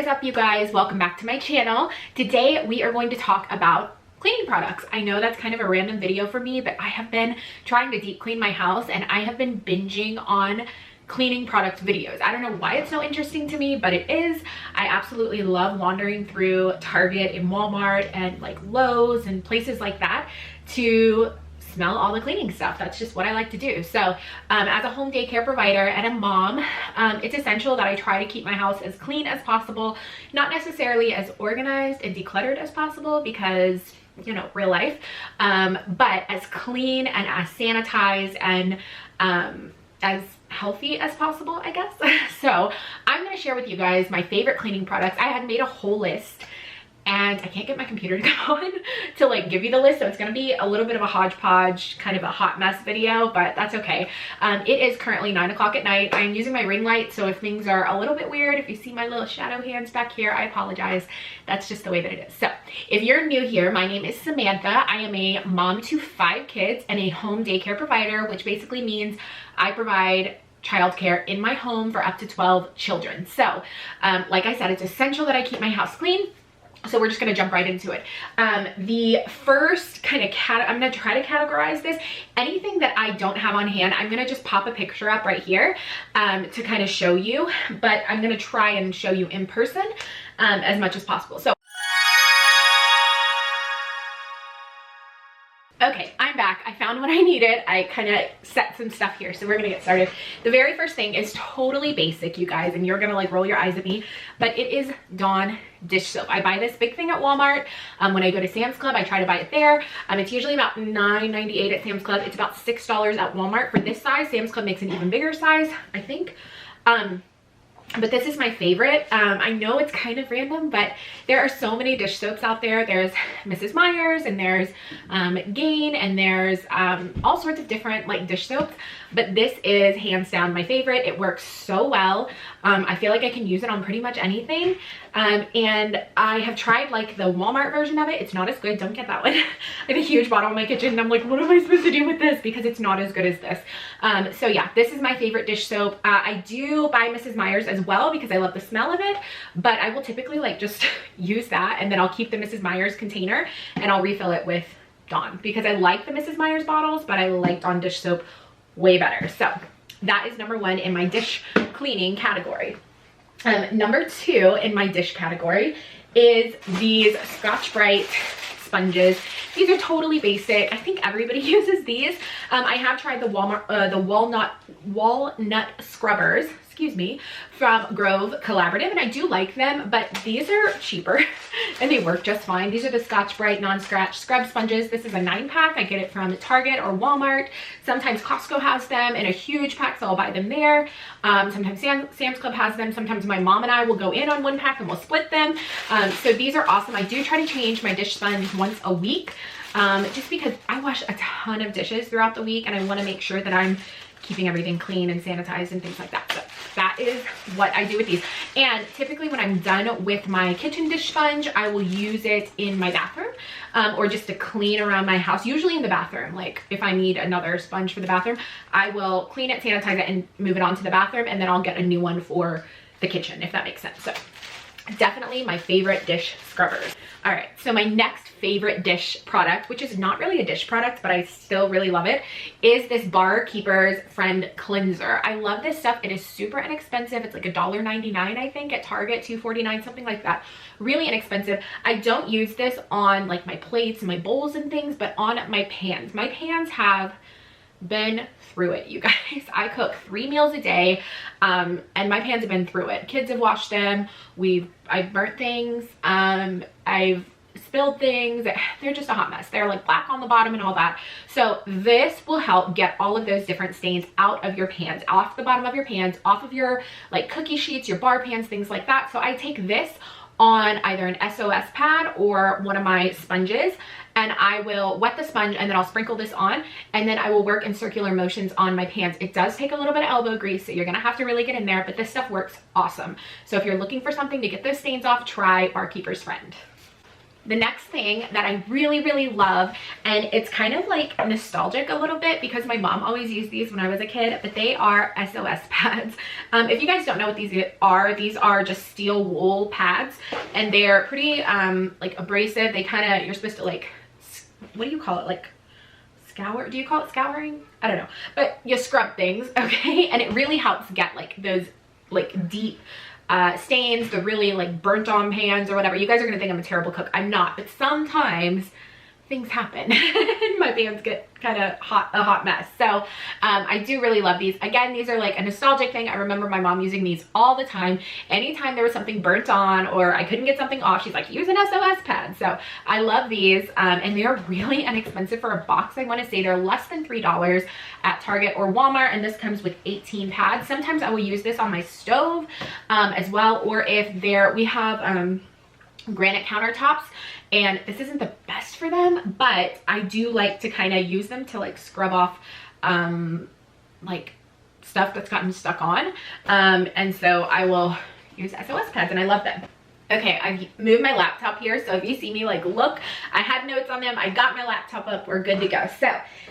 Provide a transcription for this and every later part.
is up, you guys? Welcome back to my channel. Today we are going to talk about cleaning products. I know that's kind of a random video for me, but I have been trying to deep clean my house and I have been binging on cleaning product videos. I don't know why it's so interesting to me, but it is. I absolutely love wandering through Target and Walmart and like Lowe's and places like that to smell all the cleaning stuff. That's just what I like to do. So as a home daycare provider and a mom, it's essential that I try to keep my house as clean as possible, not necessarily as organized and decluttered as possible because, you know, real life, but as clean and as sanitized and as healthy as possible, I guess. So I'm going to share with you guys my favorite cleaning products. I had made a whole list and I can't get my computer to go on to like give you the list, so it's going to be a little bit of a hodgepodge, kind of a hot mess video, but that's okay. It is currently 9 o'clock at night. I'm using my ring light, so if things are a little bit weird, if you see my little shadow hands back here, I apologize. That's just the way that it is. So if you're new here, my name is Samantha. I am a mom to 5 kids and a home daycare provider, which basically means I provide childcare in my home for up to 12 children. So like I said, it's essential that I keep my house clean. So we're just going to jump right into it. The first kind of I'm going to try to categorize this. Anything that I don't have on hand, I'm going to just pop a picture up right here to kind of show you, but I'm going to try and show you in person as much as possible. So okay, I'm back. I found what I needed. I kind of set some stuff here, so we're gonna get started. The very first thing is totally basic, you guys, and you're gonna like roll your eyes at me, but it is Dawn dish soap. I buy this big thing at Walmart. When I go to Sam's Club, I try to buy it there. It's usually about $9.98 at Sam's Club. It's about $6 at Walmart for this size. Sam's Club makes an even bigger size, I think. But this is my favorite. I know it's kind of random, but there are so many dish soaps out there. There's Mrs. Meyers and there's Gain and there's all sorts of different like dish soaps, but this is hands down my favorite. It works so well. I feel like I can use it on pretty much anything. And I have tried like the Walmart version of it. It's not as good. Don't get that one. I have a huge bottle in my kitchen and I'm like, what am I supposed to do with this? Because it's not as good as this. So yeah, this is my favorite dish soap. I do buy Mrs. Meyers as well because I love the smell of it, but I will typically like just use that and then I'll keep the Mrs. Meyers container and I'll refill it with Dawn because I like the Mrs. Meyers bottles, but I like Dawn dish soap way better. So that is number 1 in my dish cleaning category. Number 2 in my dish category is these Scotch-Brite sponges. These are totally basic. I think everybody uses these. I have tried the walnut scrubbers, excuse me, from Grove Collaborative, and I do like them, but these are cheaper and they work just fine. These are the Scotch-Brite non-scratch scrub sponges. This is a 9-pack. I get it from Target or Walmart. Sometimes Costco has them in a huge pack, so I'll buy them there. Sometimes Sam's Club has them. Sometimes my mom and I will go in on 1 pack and we'll split them. So these are awesome. I do try to change my dish sponge once a week, just because I wash a ton of dishes throughout the week and I want to make sure that I'm keeping everything clean and sanitized and things like that. So that is what I do with these. And typically when I'm done with my kitchen dish sponge, I will use it in my bathroom or just to clean around my house, usually in the bathroom. Like if I need another sponge for the bathroom, I will clean it, sanitize it, and move it on to the bathroom, and then I'll get a new one for the kitchen, if that makes sense. So definitely my favorite dish scrubbers. All right, so my next favorite dish product, which is not really a dish product, but I still really love it, is this Bar Keeper's Friend Cleanser. I love this stuff. It is super inexpensive. It's like $1.99, I think, at Target, $2.49, something like that. Really inexpensive. I don't use this on like my plates and my bowls and things, but on my pans. My pans have been through it, you guys. I cook 3 meals a day, and my pans have been through it. Kids have washed them. I've burnt things. I've spilled things. They're just a hot mess. They're like black on the bottom and all that. So this will help get all of those different stains out of your pans, off the bottom of your pans, off of your like cookie sheets, your bar pans, things like that. So I take this on either an SOS pad or one of my sponges, and I will wet the sponge and then I'll sprinkle this on, and then I will work in circular motions on my pans. It does take a little bit of elbow grease, so you're gonna have to really get in there, but this stuff works awesome. So if you're looking for something to get those stains off, try Bar Keeper's Friend. The next thing that I really, really love, and it's kind of like nostalgic a little bit because my mom always used these when I was a kid, but they are Sos pads. If you guys don't know what these are just steel wool pads, and they're pretty like abrasive. They kind of, you're supposed to like, what do you call it? Like scour? Do you call it scouring? I don't know, but you scrub things, okay? And it really helps get like those like deep stains, the really like burnt on pans or whatever. You guys are gonna think I'm a terrible cook. I'm not, but sometimes things happen and my pans get kind of a hot mess. So I do really love these. Again, these are like a nostalgic thing. I remember my mom using these all the time. Anytime there was something burnt on or I couldn't get something off, she's like, use an Sos pad. So I love these, and they're really inexpensive for a box. I want to say they're less than $3 at Target or Walmart, and this comes with 18 pads. Sometimes I will use this on my stove as well, or if we have granite countertops, and this isn't the best for them, but I do like to kind of use them to like scrub off like stuff that's gotten stuck on, and so I will use Sos pads, and I love them. Okay, I've moved my laptop here, so if you see me like look, I have notes on them. I got my laptop up, we're good to go. So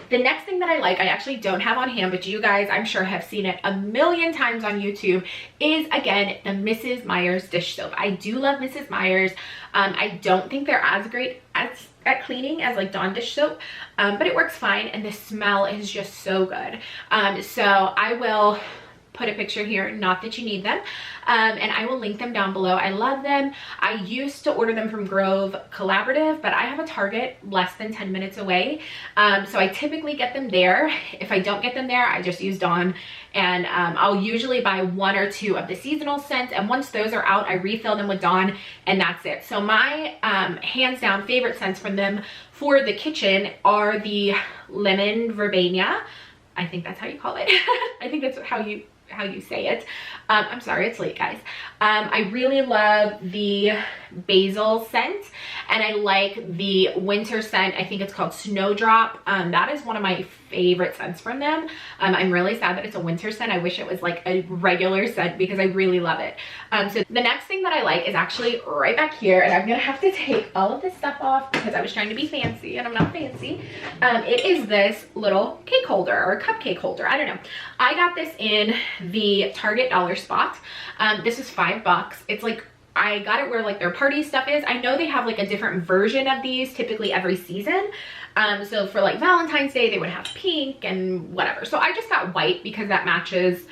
the next thing that I like, I actually don't have on hand, but you guys I'm sure have seen it a million times on YouTube, is again the Mrs. Meyers dish soap. I do love Mrs. Meyers. I don't think they're as great at cleaning as like Dawn dish soap, but it works fine, and the smell is just so good. So I will put a picture here, not that you need them, and I will link them down below. I love them. I used to order them from Grove Collaborative, but I have a Target less than 10 minutes away, so I typically get them there. If I don't get them there, I just use Dawn, and I'll usually buy 1 or 2 of the seasonal scents, and once those are out, I refill them with Dawn, and that's it. So my hands down favorite scents from them for the kitchen are the lemon verbena. I think that's how you call it. I think that's how you say it. I'm sorry, it's late, guys. I really love the basil scent, and I like the winter scent. I think it's called Snowdrop. That is one of my favorite scents from them. I'm really sad that it's a winter scent. I wish it was like a regular scent because I really love it. So the next thing that I like is actually right back here, and I'm gonna have to take all of this stuff off because I was trying to be fancy and I'm not fancy. It is this little cake holder or cupcake holder. I don't know. I got this in the Target dollar spot. This is $5. It's like, I got it where like their party stuff is. I know they have like a different version of these typically every season. So for like Valentine's Day, they would have pink and whatever. So I just got white because that matches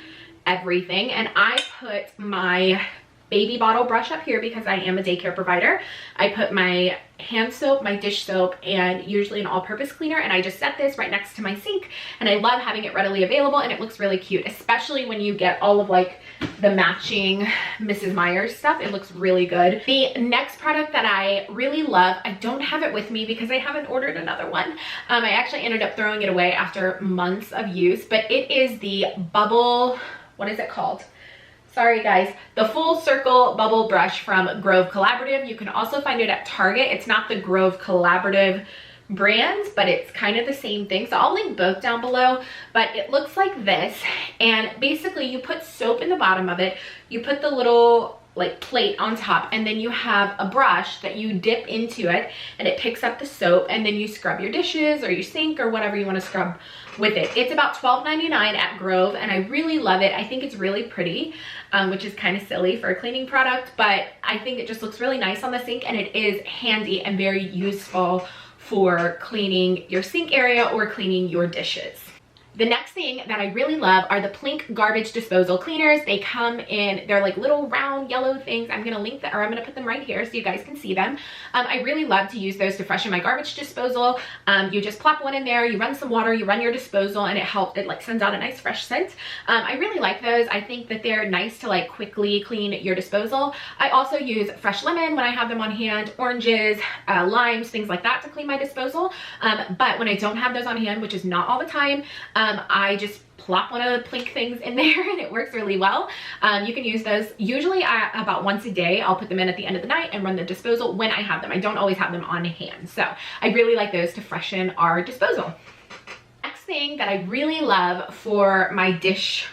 everything. And I put my baby bottle brush up here because I am a daycare provider. I put my hand soap, my dish soap, and usually an all-purpose cleaner, and I just set this right next to my sink, and I love having it readily available, and it looks really cute, especially when you get all of like the matching Mrs. Meyers stuff. It looks really good. The next product that I really love, I don't have it with me because I haven't ordered another one. I actually ended up throwing it away after months of use, but it is the bubble, what is it called? Sorry guys, the Full Circle Bubble Brush from Grove Collaborative. You can also find it at Target. It's not the Grove Collaborative brand, but it's kind of the same thing. So I'll link both down below, but it looks like this. And basically you put soap in the bottom of it. You put the little like plate on top, and then you have a brush that you dip into it and it picks up the soap, and then you scrub your dishes or your sink or whatever you want to scrub with it. It's about $12.99 at Grove, and I really love it. I think it's really pretty, which is kind of silly for a cleaning product, but I think it just looks really nice on the sink, and it is handy and very useful for cleaning your sink area or cleaning your dishes. The next thing that I really love are the Plink garbage disposal cleaners. They come in, they're like little round yellow things. I'm gonna link that, or I'm gonna put them right here so you guys can see them. I really love to use those to freshen my garbage disposal. You just plop one in there, you run some water, you run your disposal, and it like sends out a nice fresh scent. I really like those. I think that they're nice to like quickly clean your disposal. I also use fresh lemon when I have them on hand, oranges, limes, things like that to clean my disposal. But when I don't have those on hand, which is not all the time, I just plop one of the Plink things in there and it works really well. You can use those usually about once a day. I'll put them in at the end of the night and run the disposal when I have them. I don't always have them on hand. So I really like those to freshen our disposal. Next thing that I really love for my dish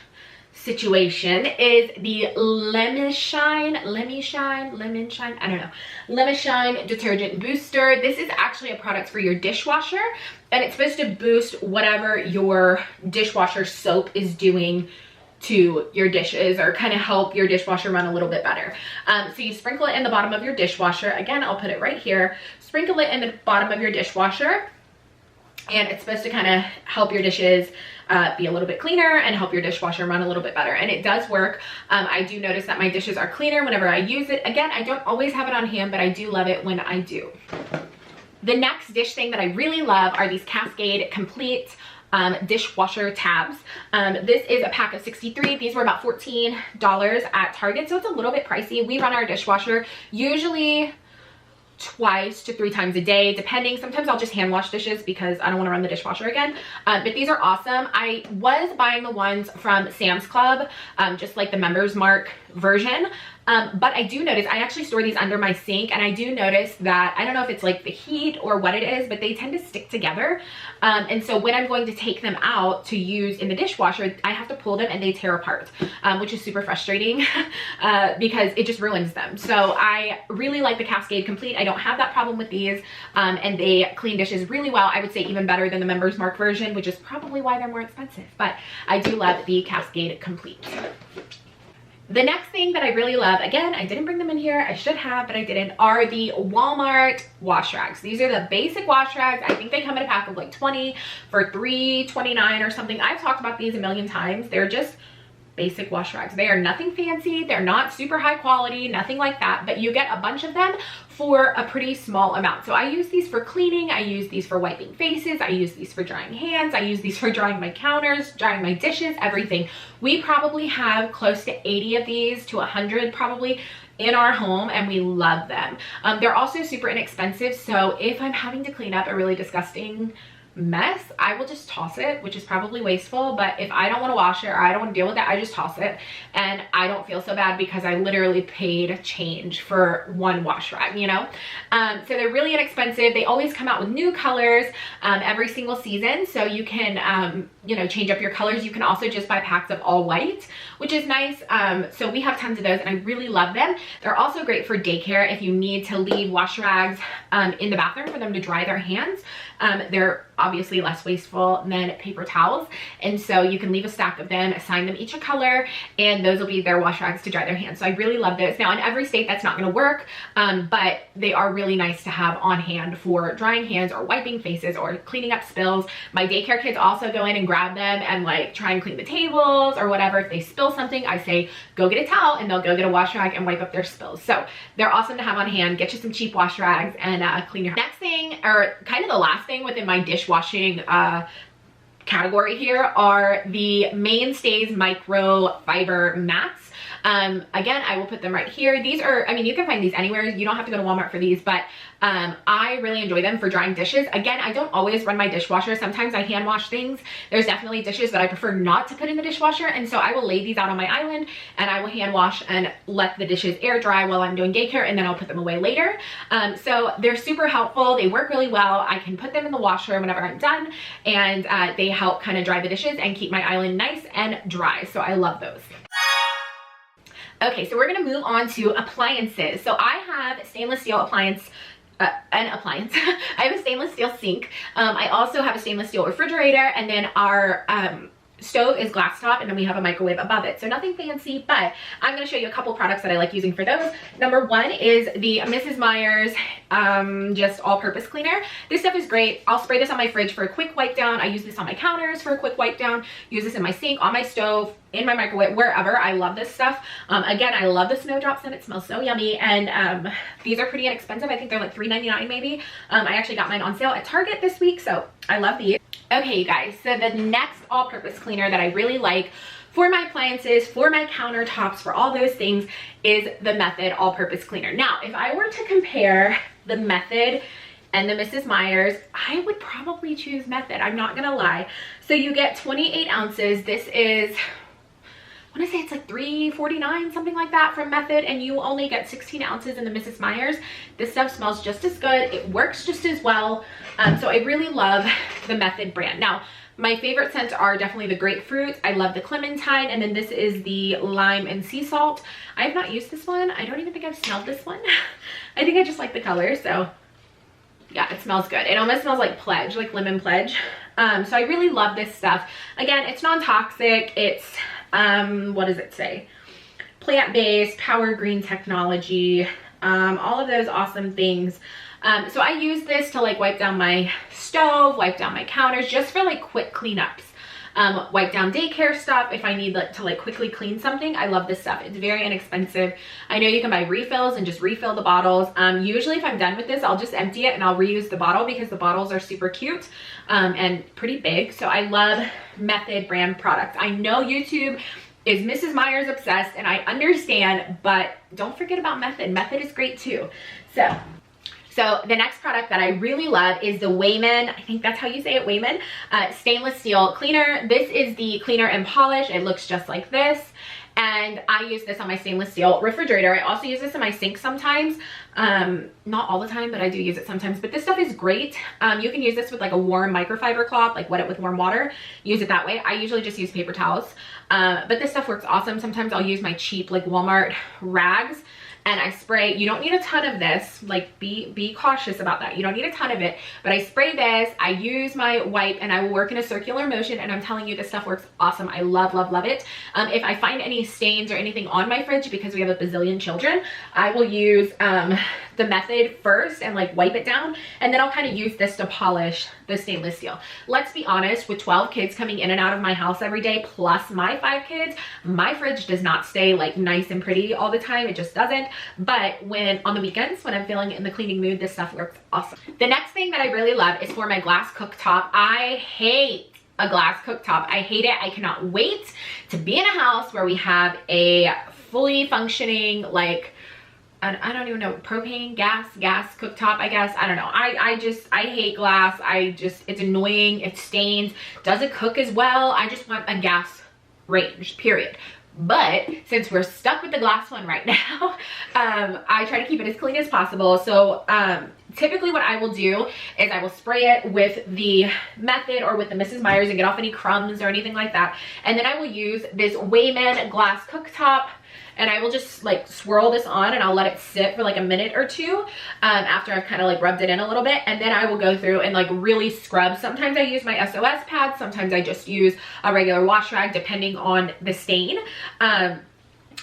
situation is the Lemon Shine, I don't know, Lemon Shine Detergent Booster. This is actually a product for your dishwasher, and it's supposed to boost whatever your dishwasher soap is doing to your dishes, or kind of help your dishwasher run a little bit better. So you sprinkle it in the bottom of your dishwasher. Again, I'll put it right here. Sprinkle it in the bottom of your dishwasher, and it's supposed to kind of help your dishes be a little bit cleaner and help your dishwasher run a little bit better. And it does work. I do notice that my dishes are cleaner whenever I use it. Again, I don't always have it on hand, but I do love it when I do. The next dish thing that I really love are these Cascade Complete dishwasher tabs. This is a pack of 63. These were about $14 at Target, so it's a little bit pricey. We run our dishwasher usually twice to 3 times a day, depending. Sometimes I'll just hand wash dishes because I don't want to run the dishwasher again. But these are awesome. I was buying the ones from Sam's Club, just like the Members Mark version. But I do notice, I actually store these under my sink, and I do notice that, I don't know if it's like the heat or what it is, but they tend to stick together. And so when I'm going to take them out to use in the dishwasher, I have to pull them and they tear apart, which is super frustrating because it just ruins them. So I really like the Cascade Complete. I don't have that problem with these, and they clean dishes really well. I would say even better than the Members Mark version, which is probably why they're more expensive, but I do love the Cascade Complete. The next thing that I really love, again, I didn't bring them in here, I should have, but I didn't, are the Walmart wash rags. These are the basic wash rags. I think they come in a pack of like 20 for $3.29 or something. I've talked about these a million times. They're just basic wash rags. They are nothing fancy. They're not super high quality, nothing like that, but you get a bunch of them for a pretty small amount. So I use these for cleaning. I use these for wiping faces. I use these for drying hands. I use these for drying my counters, drying my dishes, everything. We probably have close to 80 of these to 100 probably in our home, and we love them. They're also super inexpensive. So if I'm having to clean up a really disgusting mess, I will just toss it, which is probably wasteful, but if I don't want to wash it or I don't want to deal with it, I just toss it, and I don't feel so bad because I literally paid change for one wash rag, you know. So they're really inexpensive. They always come out with new colors every single season, so you can you know, change up your colors. You can also just buy packs of all white, which is nice. So we have tons of those, and I really love them. They're also great for daycare if you need to leave wash rags in the bathroom for them to dry their hands. They're obviously less wasteful than paper towels, and so you can leave a stack of them, assign them each a color, and those will be their wash rags to dry their hands. So I really love those. Now in every state that's not going to work, but they are really nice to have on hand for drying hands or wiping faces or cleaning up spills. My daycare kids also go in and grab them and like try and clean the tables or whatever. If they spill something, I say go get a towel, and they'll go get a wash rag and wipe up their spills. So they're awesome to have on hand. Get you some cheap wash rags and clean your next thing, or kind of the last thing within my dishwashing category here, are the Mainstays microfiber mats. Again, I will put them right here. These are, I mean, you can find these anywhere. You don't have to go to Walmart for these, but I really enjoy them for drying dishes. Again, I don't always run my dishwasher. Sometimes I hand wash things. There's definitely dishes that I prefer not to put in the dishwasher, and so I will lay these out on my island and I will hand wash and let the dishes air dry while I'm doing daycare, and then I'll put them away later. So they're super helpful. They work really well. I can put them in the washer whenever I'm done, and they help kind of dry the dishes and keep my island nice and dry. So I love those. Okay, so we're gonna move on to appliances. So I have stainless steel appliance. I have a stainless steel sink. I also have a stainless steel refrigerator, and then our stove is glass top, and then we have a microwave above it. So nothing fancy, but I'm going to show you a couple products that I like using for those. Number one is the Mrs. Meyers just all-purpose cleaner. This stuff is great. I'll spray this on my fridge for a quick wipe down. I use this on my counters for a quick wipe down. Use this in my sink, on my stove, in my microwave, wherever. I love this stuff. Again, I love the snowdrop scent. It smells so yummy, and these are pretty inexpensive. I think they're like $3.99 maybe. I actually got mine on sale at Target this week, so I love these. Okay, you guys, so the next all-purpose cleaner that I really like for my appliances, for my countertops, for all those things, is the Method all-purpose cleaner. Now, if I were to compare the Method and the Mrs. Meyers, I would probably choose Method. I'm not gonna lie. So you get 28 ounces. This is, I want to say it's like $3.49, something like that from Method, and you only get 16 ounces in the Mrs. Meyers. This stuff smells just as good. It works just as well. So I really love the Method brand. Now, My favorite scents are definitely the grapefruit. I love the clementine, and then this is the lime and sea salt. I have not used this one. I don't even think I've smelled this one. I think I just like the color, so yeah, it smells good. It almost smells like Pledge, like lemon Pledge. So I really love this stuff. Again, it's non-toxic. It's, what does it say? Plant-based, power green technology, all of those awesome things. So I use this to like wipe down my stove, wipe down my counters, just for like quick cleanups. Wipe down daycare stuff if I need to like quickly clean something. I love this stuff. It's very inexpensive. I know you can buy refills and just refill the bottles. Usually if I'm done with this, I'll just empty it and I'll reuse the bottle because the bottles are super cute and pretty big. So I love Method brand products. I know YouTube is Mrs. Meyers obsessed, and I understand, but don't forget about Method. Method is great too. So the next product that I really love is the Wayman, I think that's how you say it, Wayman, stainless steel cleaner. This is the cleaner and polish. It looks just like this. And I use this on my stainless steel refrigerator. I also use this in my sink sometimes. Not all the time, but I do use it sometimes. But this stuff is great. You can use this with like a warm microfiber cloth, like wet it with warm water. Use it that way. I usually just use paper towels. But this stuff works awesome. Sometimes I'll use my cheap like Walmart rags. And I spray, you don't need a ton of this, like be cautious about that. You don't need a ton of it, but I spray this, I use my wipe, and I will work in a circular motion, and I'm telling you, this stuff works awesome. I love, love, love it. If I find any stains or anything on my fridge, because we have a bazillion children, I will use the Method first and like wipe it down, and then I'll kind of use this to polish the stainless steel. Let's be honest, with 12 kids coming in and out of my house every day, plus my 5 kids, my fridge does not stay like nice and pretty all the time. It just doesn't. But when on the weekends, when I'm feeling in the cleaning mood, this stuff works awesome. The next thing that I really love is for my glass cooktop. I hate a glass cooktop. I hate it. I cannot wait to be in a house where we have a fully functioning, like, I don't even know, propane, gas cooktop, I guess. I don't know. I hate glass. It's annoying. It stains. Doesn't cook as well. I just want a gas range, period. But since we're stuck with the glass one right now, I try to keep it as clean as possible. So typically what I will do is I will spray it with the Method or with the Mrs. Meyers and get off any crumbs or anything like that. And then I will use this Wayman glass cooktop, and I will just like swirl this on, and I'll let it sit for like a minute or two after I've kind of like rubbed it in a little bit. And then I will go through and like really scrub. Sometimes I use my Sos pads. Sometimes I just use a regular wash rag depending on the stain.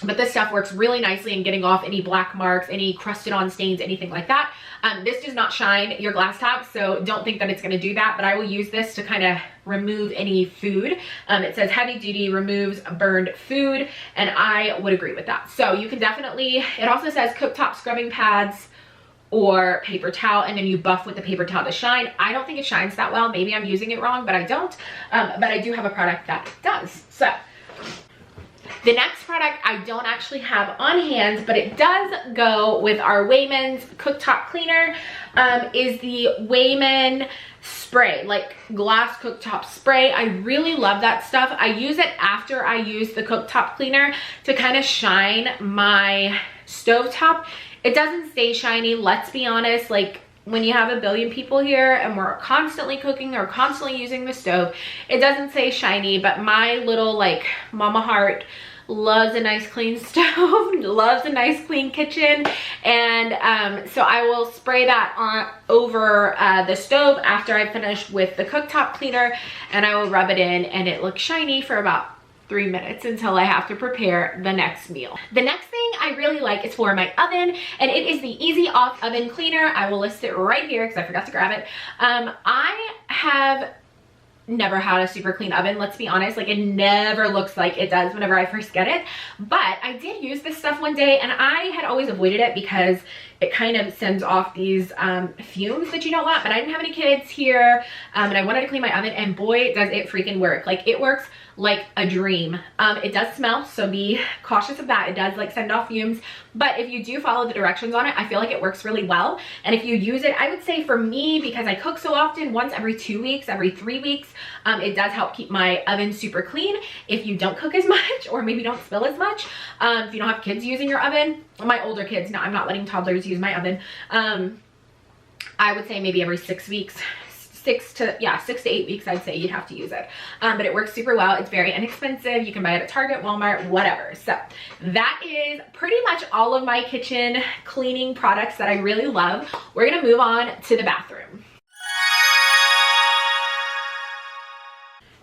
But this stuff works really nicely in getting off any black marks, any crusted on stains, anything like that. This does not shine your glass top, so don't think that it's going to do that, but I will use this to kind of remove any food. It says heavy duty, removes burned food, and I would agree with that. So you can definitely, it also says cooktop scrubbing pads or paper towel, and then you buff with the paper towel to shine. I don't think it shines that well. Maybe I'm using it wrong, but I don't. But I do have a product that does. So the next product I don't actually have on hand, but it does go with our Wayman's cooktop cleaner, is the Wayman spray, like glass cooktop spray. I really love that stuff. I use it after I use the cooktop cleaner to kind of shine my stovetop. It doesn't stay shiny, let's be honest. Like, when you have a billion people here and we're constantly cooking or constantly using the stove, it doesn't say shiny, but my little like mama heart loves a nice clean stove, loves a nice clean kitchen. And so I will spray that on over the stove after I finish with the cooktop cleaner, and I will rub it in, and it looks shiny for about 3 minutes until I have to prepare the next meal. The next thing I really like is for my oven, and it is the Easy Off Oven Cleaner. I will list it right here because I forgot to grab it. I have never had a super clean oven, let's be honest. Like, it never looks like it does whenever I first get it, but I did use this stuff one day, and I had always avoided it because it kind of sends off these fumes that you don't want. But I didn't have any kids here, and I wanted to clean my oven, and boy, does it freaking work. Like, it works like a dream. It does smell, so be cautious of that. It does like send off fumes, but if you do follow the directions on it, I feel like it works really well. And if you use it, I would say for me, because I cook so often, once every 2 weeks, every 3 weeks, it does help keep my oven super clean. If you don't cook as much, or maybe don't spill as much, if you don't have kids using your oven, my older kids, no, I'm not letting toddlers use my oven. I would say maybe every 6 weeks, 6 to 8 weeks, I'd say you'd have to use it. But it works super well. It's very inexpensive. You can buy it at Target, Walmart, whatever. So that is pretty much all of my kitchen cleaning products that I really love. We're gonna move on to the bathroom.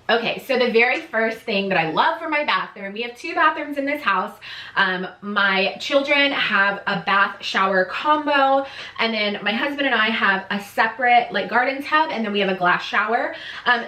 Okay, so the very first thing that I love for my bathroom, we have 2 bathrooms in this house. My children have a bath shower combo, and then my husband and I have a separate like garden tub, and then we have a glass shower.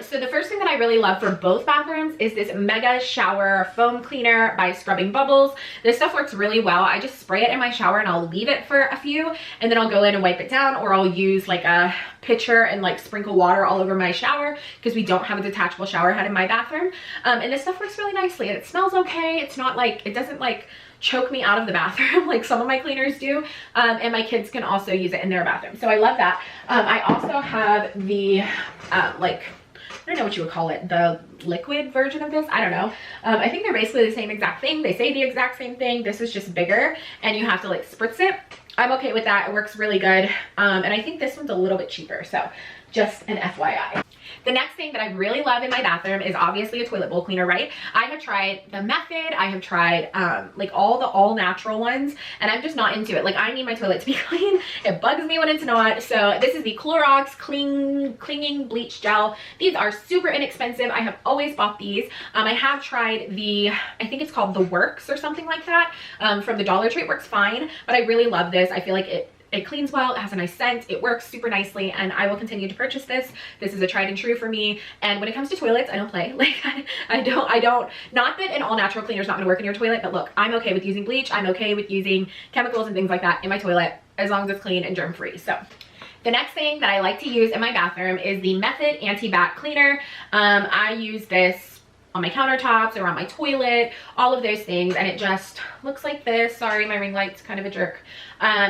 So the first thing that I really love for both bathrooms is this mega shower foam cleaner by Scrubbing Bubbles. This stuff works really well. I just spray it in my shower and I'll leave it for a few, and then I'll go in and wipe it down, or I'll use like a pitcher and like sprinkle water all over my shower because we don't have a detachable shower head in my bathroom. And this stuff works really nicely, and it smells okay. It's not like, it doesn't like choke me out of the bathroom like some of my cleaners do. And my kids can also use it in their bathroom, so I love that. I also have the like, I don't know what you would call it, the liquid version of this. I don't know. I think they're basically the same exact thing. They say the exact same thing. This is just bigger and you have to like spritz it. I'm okay with that. It works really good. And I think this one's a little bit cheaper. So just an FYI. The next thing that I really love in my bathroom is obviously a toilet bowl cleaner, right? I have tried the Method, I have tried like all the all natural ones, and I'm just not into it. Like, I need my toilet to be clean. It bugs me when it's not. So this is the Clorox Clinging Bleach Gel. These are super inexpensive. I have always bought these. I have tried the, I think it's called the Works or something like that, from the Dollar Tree. It works fine, but I really love this. I feel like it cleans well, it has a nice scent, it works super nicely, and I will continue to purchase this. This is a tried and true for me. And when it comes to toilets, I don't play. Like, I don't, not that an all natural cleaner is not gonna work in your toilet, but look, I'm okay with using bleach. I'm okay with using chemicals and things like that in my toilet, as long as it's clean and germ free. So the next thing that I like to use in my bathroom is the Method Anti-Bac Cleaner. I use this on my countertops or on my toilet, all of those things, and it just looks like this. Sorry, my ring light's kind of a jerk.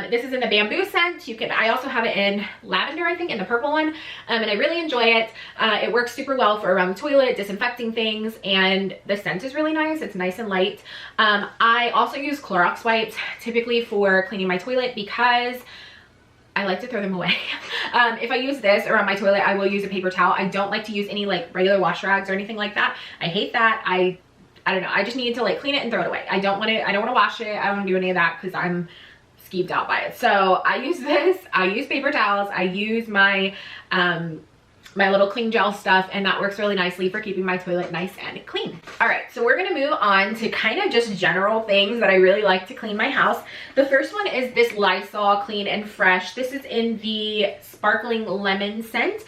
This is in the bamboo scent. I also have it in lavender, I think, in the purple one, and I really enjoy it. It works super well for around the toilet, disinfecting things, and the scent is really nice. It's nice and light. I also use Clorox wipes typically for cleaning my toilet because I like to throw them away. If I use this around my toilet, I will use a paper towel. I don't like to use any like regular wash rags or anything like that. I hate that. I don't know. I just need to like clean it and throw it away. I don't want to wash it. I don't want to do any of that because I'm skeeved out by it. So I use this. I use paper towels. I use my my little cling gel stuff, and that works really nicely for keeping my toilet nice and clean. All right, so we're gonna move on to kind of just general things that I really like to clean my house. The first one is this Lysol Clean and Fresh. This is in the sparkling lemon scent.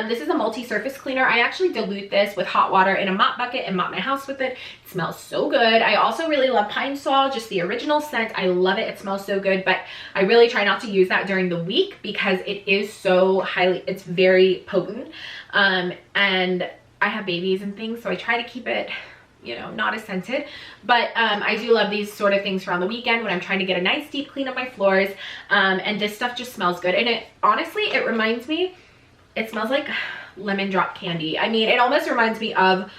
This is a multi-surface cleaner. I actually dilute this with hot water in a mop bucket and mop my house with it. It smells so good. I also really love Pine Sol, just the original scent. I love it. It smells so good, but I really try not to use that during the week because it is so it's very potent. And I have babies and things, so I try to keep it, you know, not as scented. But I do love these sort of things for on the weekend when I'm trying to get a nice deep clean of my floors. And this stuff just smells good. And it honestly, it reminds me, it smells like lemon drop candy. I mean, it almost reminds me of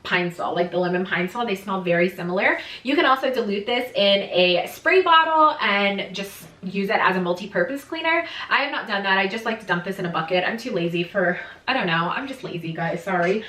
Pine Sol, like the lemon Pine Sol. They smell very similar. You can also dilute this in a spray bottle and just use it as a multi-purpose cleaner. I have not done that. I just like to dump this in a bucket. I'm too lazy for, I don't know. I'm just lazy, guys. Sorry.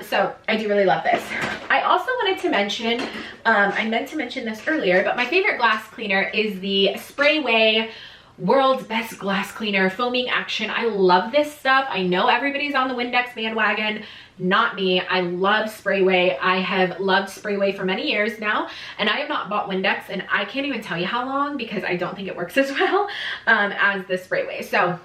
So I do really love this. I also wanted to mention, I meant to mention this earlier, but my favorite glass cleaner is the Sprayway World's Best Glass Cleaner Foaming Action. I love this stuff. I know everybody's on the Windex bandwagon. Not me. I love Sprayway. I have loved Sprayway for many years now, and I have not bought Windex, and I can't even tell you how long because I don't think it works as well as the Sprayway. So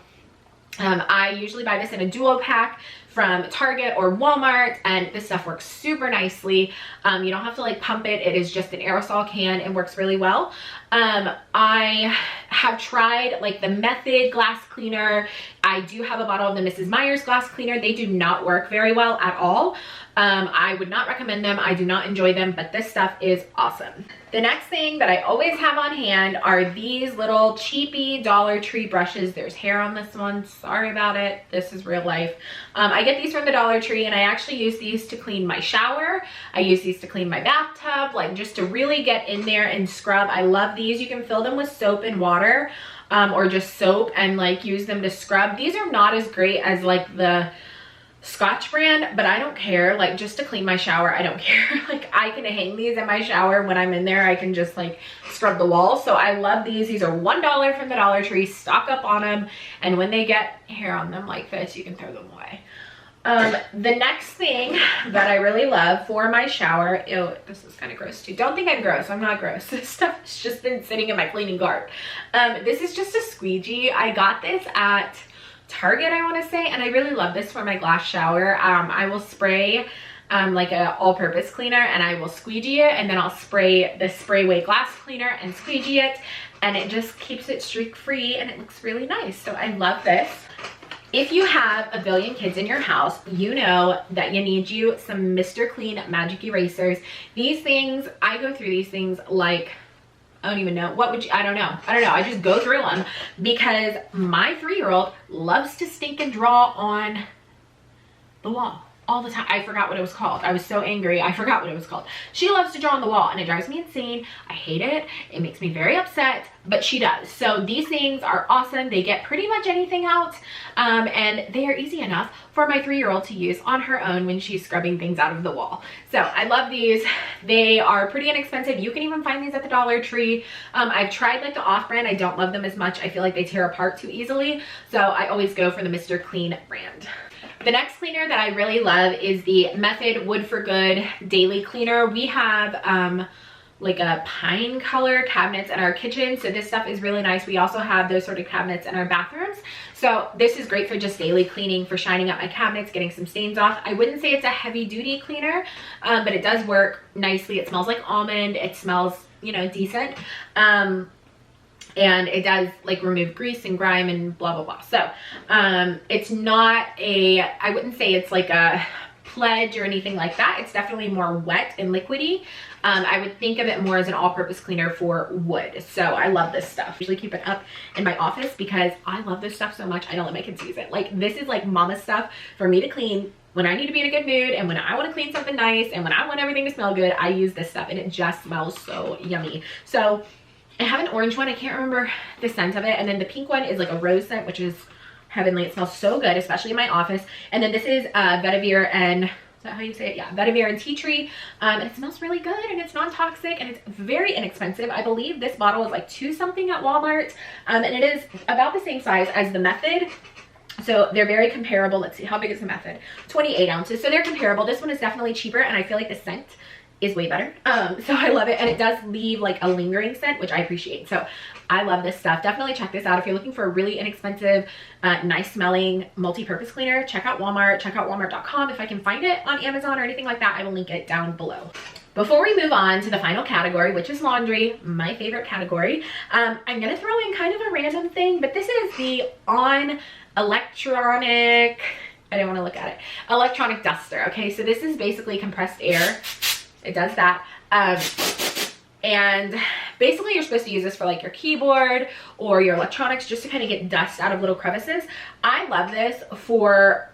I usually buy this in a duo pack from Target or Walmart, and this stuff works super nicely. You don't have to like pump it. It is just an aerosol can and works really well. I have tried like the Method glass cleaner. I do have a bottle of the Mrs. Meyers glass cleaner. They do not work very well at all. I would not recommend them. I do not enjoy them, but this stuff is awesome. The next thing that I always have on hand are these little cheapy Dollar Tree brushes. There's hair on this one. Sorry about it. This is real life. I get these from the Dollar Tree, and I actually use these to clean my shower. I use these to clean my bathtub, like just to really get in there and scrub. I love these. You can fill them with soap and water. or just soap and like use them to scrub. These are not as great as like the Scotch brand, but I don't care. Like, just to clean my shower, I don't care. Like, I can hang these in my shower when I'm in there. I can just like scrub the walls. So I love these. These are $1 from the Dollar Tree. Stock up on them, and when they get hair on them like this, you can throw them away. The next thing that I really love for my shower, ew, this is kind of gross too. Don't think I'm gross. I'm not gross. This stuff has just been sitting in my cleaning cart. This is just a squeegee. I got this at Target, I want to say, and I really love this for my glass shower. I will spray like a all-purpose cleaner, and I will squeegee it, and then I'll spray the Sprayway glass cleaner and squeegee it, and it just keeps it streak-free, and it looks really nice. So I love this. If you have a billion kids in your house, you know that you need you some Mr. Clean magic erasers. These things, I go through these things like, I don't even know. What would you, I don't know. I just go through them because my 3-year-old loves to stink and draw on the wall all the time. I forgot what it was called. I was so angry. I forgot what it was called. She loves to draw on the wall, and it drives me insane. I hate it. It makes me very upset, but she does. So these things are awesome. They get pretty much anything out, and they are easy enough for my 3-year-old to use on her own when she's scrubbing things out of the wall. So I love these. They are pretty inexpensive. You can even find these at the Dollar Tree. I've tried like the off-brand. I don't love them as much. I feel like they tear apart too easily. So I always go for the Mr. Clean brand. The next cleaner that I really love is the Method Wood for Good Daily Cleaner. We have like a pine color cabinets in our kitchen, so this stuff is really nice. We also have those sort of cabinets in our bathrooms. So this is great for just daily cleaning, for shining up my cabinets, getting some stains off. I wouldn't say it's a heavy duty cleaner, but it does work nicely. It smells like almond. It smells, you know, decent. And it does like remove grease and grime and blah, blah, blah. So it's not a, I wouldn't say it's like a Pledge or anything like that. It's definitely more wet and liquidy. I would think of it more as an all-purpose cleaner for wood. So I love this stuff. I usually keep it up in my office because I love this stuff so much. I don't let my kids use it. Like, this is like mama stuff for me to clean when I need to be in a good mood, and when I want to clean something nice, and when I want everything to smell good. I use this stuff, and it just smells so yummy. So I have an orange one. I can't remember the scent of it. And then the pink one is like a rose scent, which is heavenly. It smells so good, especially in my office. And then this is vetiver and, is that how you say it? Yeah, vetiver and tea tree. And it smells really good, and it's non-toxic, and it's very inexpensive. I believe this bottle is like $2 something at Walmart. And it is about the same size as the Method. So they're very comparable. Let's see, how big is the Method? 28 ounces. So they're comparable. This one is definitely cheaper, and I feel like the scent is way better. So I love it, and it does leave like a lingering scent, which I appreciate. So I love this stuff. Definitely check this out if you're looking for a really inexpensive, nice smelling multi-purpose cleaner. Check out Walmart. Check out walmart.com. If I can find it on Amazon or anything like that, I will link it down below. Before we move on to the final category, which is laundry, my favorite category, I'm gonna throw in kind of a random thing, but this is the electronic, I didn't want to look at it, electronic duster. Okay, so this is basically compressed air. It does that. And basically you're supposed to use this for like your keyboard or your electronics, just to kind of get dust out of little crevices. I love this for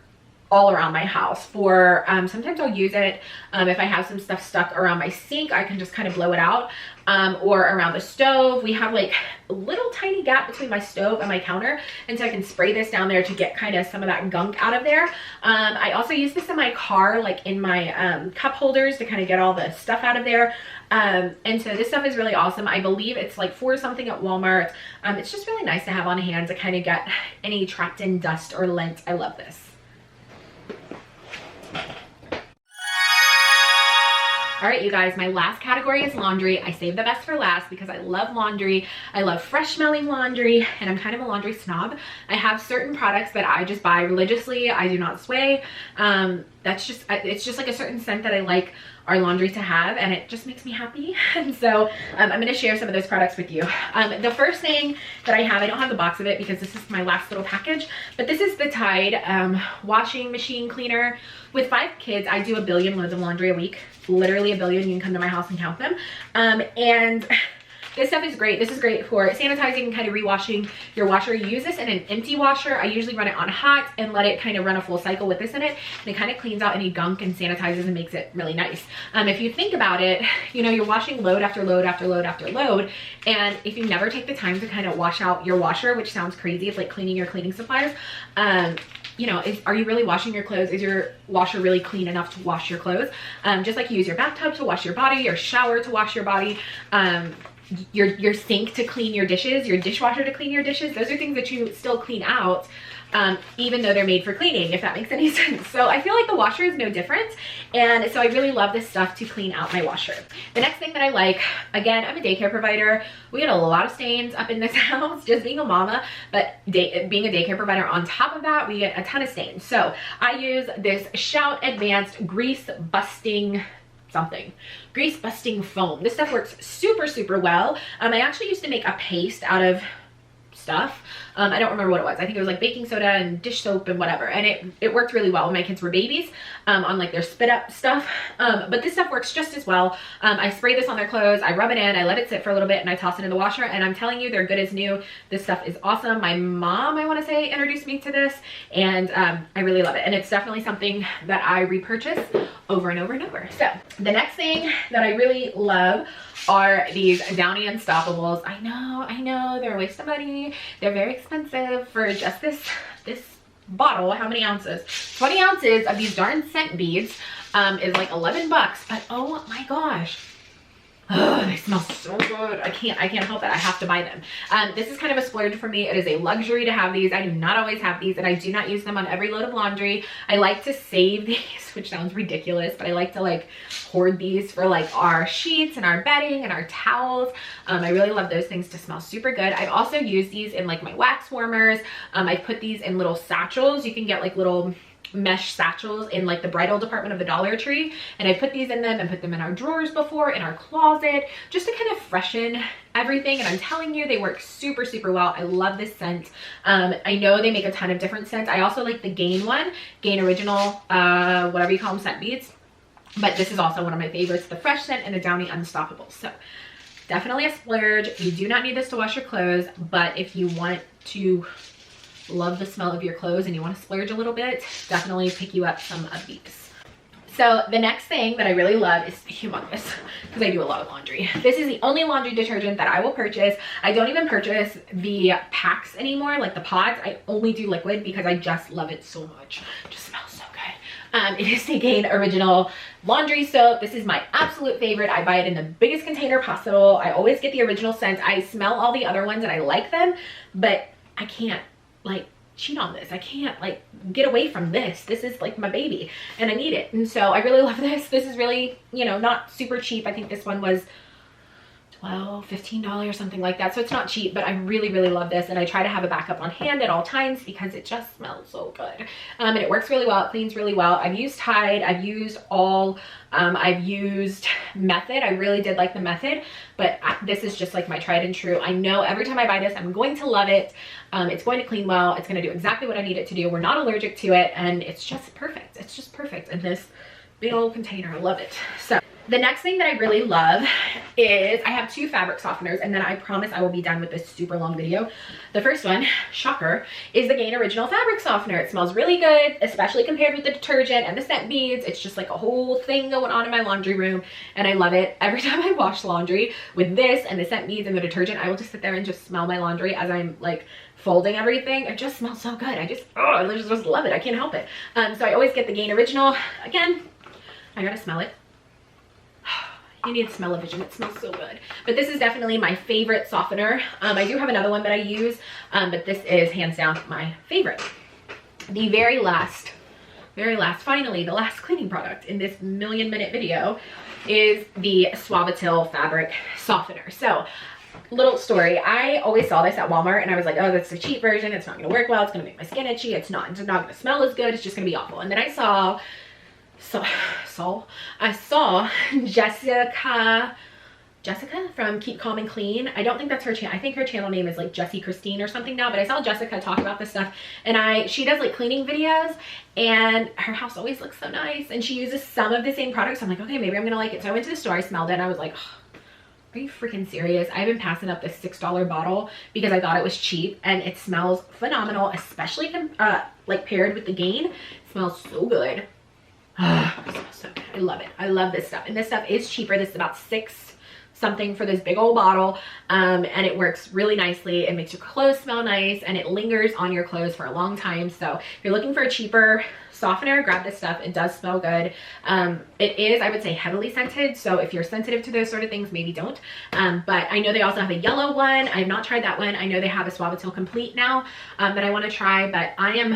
all around my house. For sometimes I'll use it if I have some stuff stuck around my sink. I can just kind of blow it out, or around the stove. We have like a little tiny gap between my stove and my counter, and so I can spray this down there to get kind of some of that gunk out of there. I also use this in my car, like in my cup holders, to kind of get all the stuff out of there. And so this stuff is really awesome. I believe it's like $4 something at Walmart. It's just really nice to have on hand to kind of get any trapped in dust or lint. I love this. All right, you guys, my last category is laundry. I saved the best for last because I love laundry. I love fresh smelling laundry, and I'm kind of a laundry snob. I have certain products that I just buy religiously. I do not sway. That's just, it's just like a certain scent that I like our laundry to have, and it just makes me happy. And so I'm gonna share some of those products with you. The first thing that I have, I don't have the box of it because this is my last little package, but this is the Tide washing machine cleaner. With 5 kids, I do a billion loads of laundry a week, literally a billion. You can come to my house and count them. And this stuff is great. This is great for sanitizing and kind of rewashing your washer. You use this in an empty washer. I usually run it on hot and let it kind of run a full cycle with this in it. And it kind of cleans out any gunk and sanitizes and makes it really nice. If you think about it, you know, you're washing load after load after load after load. And if you never take the time to kind of wash out your washer, which sounds crazy, it's like cleaning your cleaning supplies, you know, are you really washing your clothes? Is your washer really clean enough to wash your clothes? Just like you use your bathtub to wash your body, your shower to wash your body, your sink to clean your dishes, your dishwasher to clean your dishes. Those are things that you still clean out, even though they're made for cleaning, if that makes any sense. So I feel like the washer is no different. And so I really love this stuff to clean out my washer. The next thing that I like, again, I'm a daycare provider. We get a lot of stains up in this house, just being a mama, but being a daycare provider on top of that, we get a ton of stains. So I use this Shout Advanced Grease Busting foam. This stuff works super, super well. I actually used to make a paste out of stuff. I don't remember what it was. I think it was like baking soda and dish soap and whatever. And it worked really well when my kids were babies, on like their spit up stuff. But this stuff works just as well. I spray this on their clothes. I rub it in, I let it sit for a little bit, and I toss it in the washer. And I'm telling you, they're good as new. This stuff is awesome. My mom, I want to say, introduced me to this, and I really love it. And it's definitely something that I repurchase over and over and over. So the next thing that I really love are these Downy Unstopables. I know, they're a waste of money. They're very expensive for just this bottle. How many ounces? 20 ounces of these darn scent beads is like 11 bucks, but oh my gosh. Oh, they smell so good. I can't help it. I have to buy them. This is kind of a splurge for me. It is a luxury to have these. I do not always have these, and I do not use them on every load of laundry. I like to save these, which sounds ridiculous, but I like to like hoard these for like our sheets and our bedding and our towels. I really love those things to smell super good. I've also used these in like my wax warmers. I put these in little satchels. You can get like little mesh satchels in like the bridal department of the Dollar Tree, and I put these in them and put them in our drawers before, in our closet, just to kind of freshen everything. And I'm telling you, they work super, super well. I love this scent. I know they make a ton of different scents. I also like the Gain one, Gain Original, whatever you call them, scent beads, but this is also one of my favorites, the Fresh Scent and the Downy Unstopables. So definitely a splurge. You do not need this to wash your clothes, but if you want to love the smell of your clothes and you want to splurge a little bit, definitely pick you up some of these. So the next thing that I really love is humongous, because I do a lot of laundry. This is the only laundry detergent that I will purchase. I don't even purchase the packs anymore, like the pods. I only do liquid because I just love it so much. It just smells so good. It is the Gain Original Laundry Soap. This is my absolute favorite. I buy it in the biggest container possible. I always get the original scent. I smell all the other ones and I like them, but I can't like cheat on this. I can't like get away from this. This is like my baby and I need it. And so I really love this. This is really, you know, not super cheap. I think this one was $12, $15, something like that. So it's not cheap, but I really, really love this. And I try to have a backup on hand at all times because it just smells so good. And it works really well. It cleans really well. I've used Tide. I've used all, I've used Method. I really did like the Method, but this is just like my tried and true. I know every time I buy this, I'm going to love it. It's going to clean well. It's going to do exactly what I need it to do. We're not allergic to it. And it's just perfect. It's just perfect in this big old container. I love it. So the next thing that I really love is I have two fabric softeners, and then I promise I will be done with this super long video. The first one, shocker, is the Gain Original Fabric Softener. It smells really good, especially compared with the detergent and the scent beads. It's just like a whole thing going on in my laundry room, and I love it. Every time I wash laundry with this and the scent beads and the detergent, I will just sit there and just smell my laundry as I'm like folding everything. It just smells so good. I just love it. I can't help it. So I always get the Gain Original. Again, I gotta smell it. You need smell-o-vision. It smells so good. But this is definitely my favorite softener. I do have another one that I use, but this is hands down my favorite. The very last, finally, the last cleaning product in this million-minute video is the Suave fabric softener. So, little story. I always saw this at Walmart and I was like, oh, that's the cheap version. It's not going to work well. It's going to make my skin itchy. It's not going to smell as good. It's just going to be awful. And then I saw Jessica from Keep Calm and Clean. I don't think that's her channel. I think her channel name is like Jessie Christine or something now, but I saw Jessica talk about this stuff, and she does like cleaning videos, and her house always looks so nice, and she uses some of the same products. So I'm like, okay, maybe I'm gonna like it. So I went to the store, I smelled it, and I was like, oh, Are you freaking serious? I've been passing up this $6 bottle because I thought it was cheap, and it smells phenomenal, especially like paired with the Gain. It smells so good. It smells so good. I love it. I love this stuff. And this stuff is cheaper. This is about $6 something for this big old bottle, and it works really nicely. It makes your clothes smell nice, and it lingers on your clothes for a long time. So if you're looking for a cheaper softener, grab this stuff. It does smell good. It is, I would say, heavily scented, so if you're sensitive to those sort of things, maybe don't. But I know they also have a yellow one. I have not tried that one. I know they have a Suave Complete now that I want to try, but I'm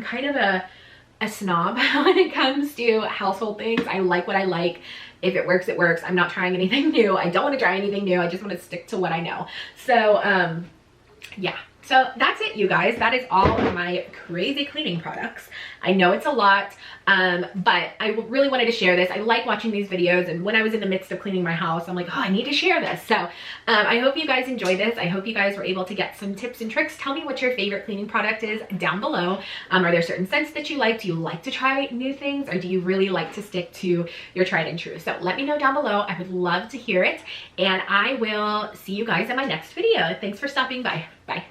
kind of a snob when it comes to household things. I like what I like. If it works, it works. I'm not trying anything new. I don't want to try anything new. I just want to stick to what I know. So yeah. So that's it, you guys. That is all of my crazy cleaning products. I know it's a lot, but I really wanted to share this. I like watching these videos, and when I was in the midst of cleaning my house, I'm like, oh, I need to share this. So I hope you guys enjoyed this. I hope you guys were able to get some tips and tricks. Tell me what your favorite cleaning product is down below. Are there certain scents that you like? Do you like to try new things, or do you really like to stick to your tried and true? So let me know down below. I would love to hear it, and I will see you guys in my next video. Thanks for stopping by. Bye.